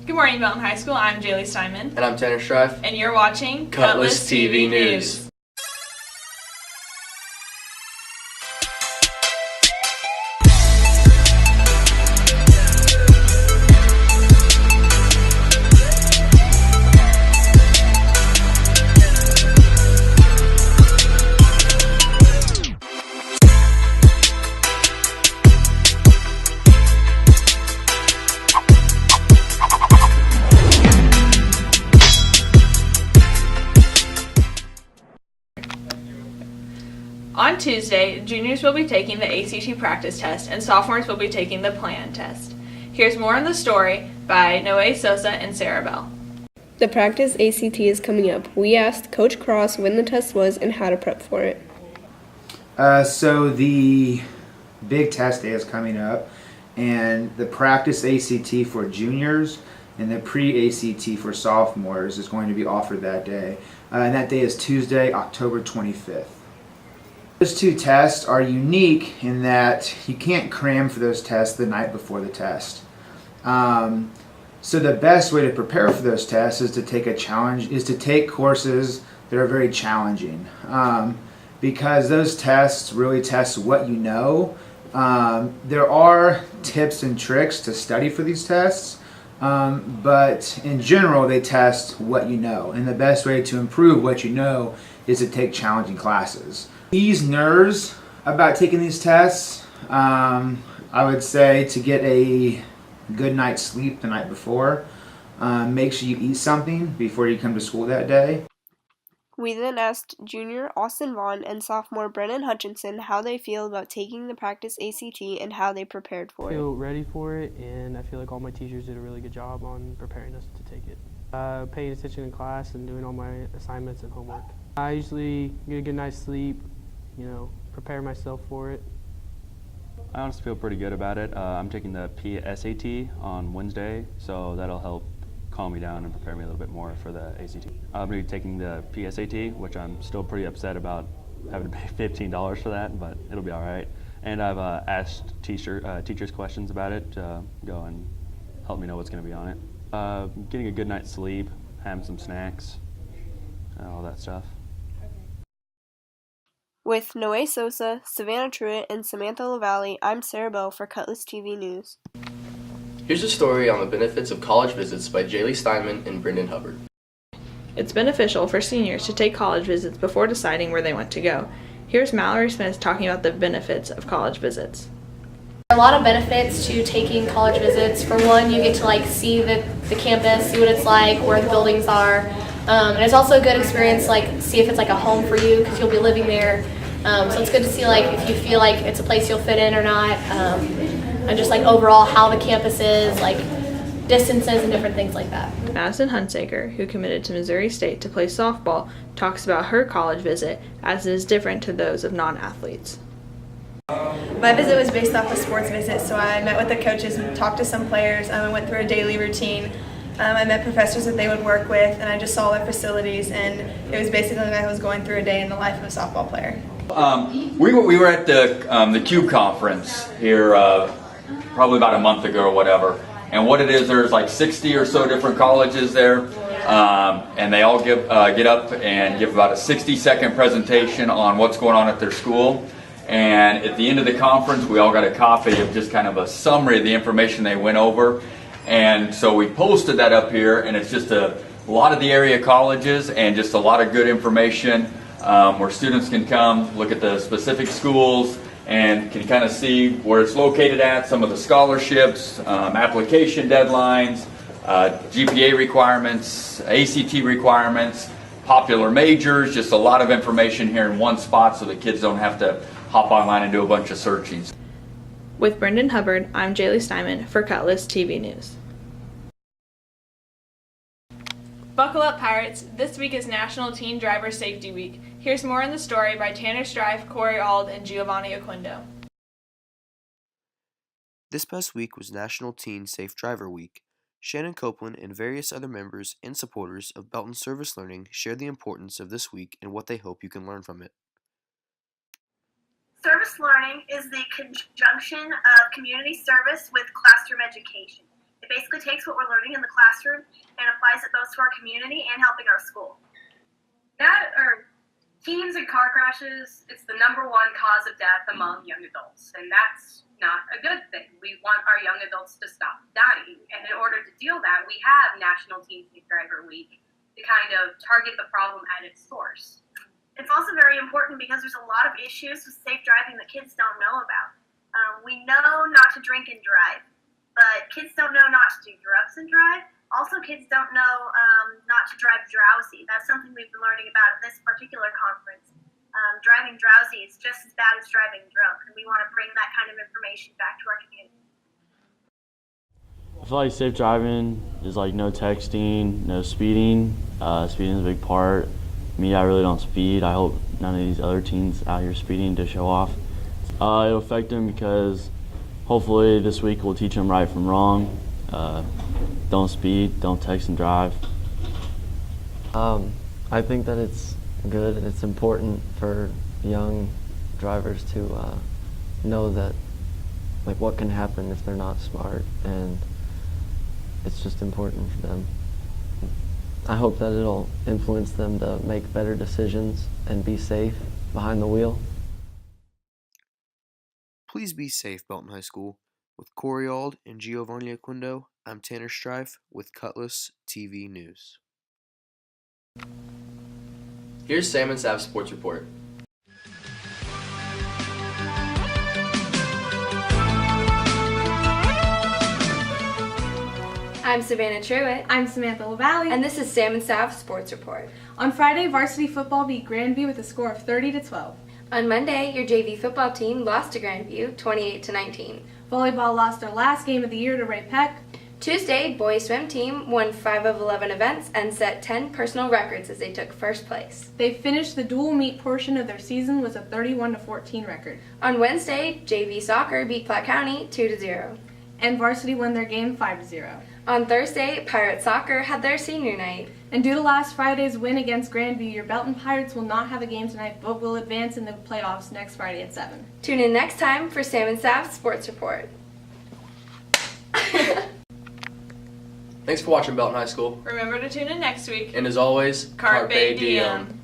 Good morning, Belton High School. I'm Jaylee Steinman. And I'm Tanner Strife. And you're watching Cutlass TV News. On Tuesday, juniors will be taking the ACT practice test and sophomores will be taking the plan test. Here's more on the story by Noe Sosa and Sarah Bell. The practice ACT is coming up. We asked Coach Cross when the test was and how to prep for it. So the big test day is coming up, and the practice ACT for juniors and the pre-ACT for sophomores is going to be offered that day. And that day is Tuesday, October 25th. Those two tests are unique in that you can't cram for those tests the night before the test. So the best way to prepare for those tests is to take courses that are very challenging, because those tests really test what you know. There are tips and tricks to study for these tests, but in general they test what you know, and the best way to improve what you know is to take challenging classes. Ease nerves about taking these tests. I would say to get a good night's sleep the night before. Make sure you eat something before you come to school that day. We then asked junior Austin Vaughn and sophomore Brennan Hutchinson how they feel about taking the practice ACT and how they prepared for it. I feel ready for it, and I feel like all my teachers did a really good job on preparing us to take it. Paying attention in class and doing all my assignments and homework. I usually get a good night's sleep, prepare myself for it. I honestly feel pretty good about it. I'm taking the PSAT on Wednesday, so that'll help calm me down and prepare me a little bit more for the ACT. I'll be taking the PSAT, which I'm still pretty upset about having to pay $15 for that, but it'll be all right. And I've asked teachers questions about it to go and help me know what's going to be on it. Getting a good night's sleep, having some snacks, all that stuff. With Noe Sosa, Savannah Truitt, and Samantha LaValle, I'm Sarah Bell for Cutlass TV News. Here's a story on the benefits of college visits by Jaylee Steinman and Brendan Hubbard. It's beneficial for seniors to take college visits before deciding where they want to go. Here's Mallory Smith talking about the benefits of college visits. There are a lot of benefits to taking college visits. For one, you get to see the campus, see what it's like, where the buildings are. And it's also a good experience, see if it's a home for you, because you'll be living there. So it's good to see if you feel like it's a place you'll fit in or not, and just overall how the campus is, distances and different things like that. Madison Hunsaker, who committed to Missouri State to play softball, talks about her college visit as it is different to those of non-athletes. My visit was based off a sports visit, so I met with the coaches and talked to some players. I went through a daily routine. I met professors that they would work with, and I just saw their facilities, and it was basically like I was going through a day in the life of a softball player. We were at the CUBE conference here probably about a month ago or whatever, and what it is, there's 60 or so different colleges there, and they all get up and give about a 60-second presentation on what's going on at their school. And at the end of the conference, we all got a copy of just kind of a summary of the information they went over. And so we posted that up here, and it's just a lot of the area colleges and just a lot of good information where students can come look at the specific schools and can kind of see where it's located at, some of the scholarships, application deadlines, GPA requirements, ACT requirements, popular majors, just a lot of information here in one spot so the kids don't have to hop online and do a bunch of searchings. With Brendan Hubbard, I'm Jaylee Steinman for Cutlass TV News. Buckle up, Pirates. This week is National Teen Driver Safety Week. Here's more on the story by Tanner Strife, Corey Ald, and Giovanni Oquindo. This past week was National Teen Safe Driver Week. Shannon Copeland and various other members and supporters of Belton Service Learning shared the importance of this week and what they hope you can learn from it. Service learning is the conjunction of community service with classroom education. It basically takes what we're learning in the classroom and applies it both to our community and helping our school. Teens and car crashes, it's the #1 cause of death among young adults, and that's not a good thing. We want our young adults to stop dying, and in order to deal that, we have National Teen Safe Driver Week to kind of target the problem at its source. It's also very important because there's a lot of issues with safe driving that kids don't know about. We know not to drink and drive, but kids don't know not to do drugs and drive. Also, kids don't know not to drive drowsy. That's something we've been learning about at this particular conference. Driving drowsy is just as bad as driving drunk, and we want to bring that kind of information back to our community. I feel like safe driving is like no texting, no speeding. Speeding is a big part. Me, I really don't speed. I hope none of these other teens out here speeding to show off. It'll affect them because hopefully this week we'll teach them right from wrong. Don't speed, don't text and drive. I think that it's good and it's important for young drivers to know that like what can happen if they're not smart, and it's just important for them. I hope that it'll influence them to make better decisions and be safe behind the wheel. Please be safe, Belton High School. With Corey Ald and Giovanni Aquindo, I'm Tanner Strife with Cutlass TV News. Here's Sam and Sav's sports report. I'm Savannah Truitt. I'm Samantha LaValle. And this is Sam and Sav's Sports Report. On Friday, varsity football beat Grandview with a score of 30-12. On Monday, your JV football team lost to Grandview 28-19. Volleyball lost their last game of the year to Ray Peck. Tuesday, boys swim team won 5 of 11 events and set 10 personal records as they took first place. They finished the dual meet portion of their season with a 31-14 record. On Wednesday, JV soccer beat Platte County 2-0. And varsity won their game 5-0. On Thursday, Pirate Soccer had their senior night. And due to last Friday's win against Grandview, your Belton Pirates will not have a game tonight, but will advance in the playoffs next Friday at 7. Tune in next time for Sam and Sav's Sports Report. Thanks for watching Belton High School. Remember to tune in next week. And as always, Carpe diem.